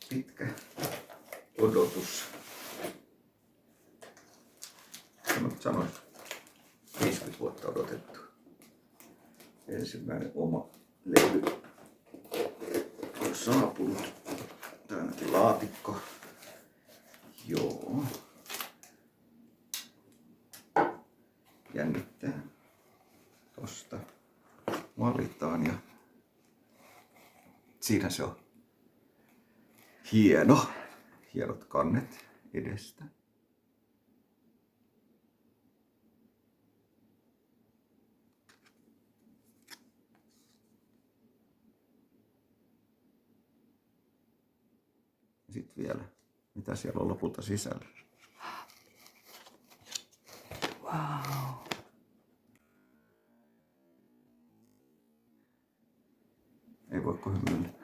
pitkä odotus. Sanoin 50 vuotta odotettu. Ensimmäinen oma levy on saapunut. Tää ainakin laatikko. Joo. Jännittää. Tosta valitaan ja siinä se on. Hienot kannet edestä. Sitten vielä, mitä siellä on lopulta sisällä. Wow. Ei voi kuin hymyillä.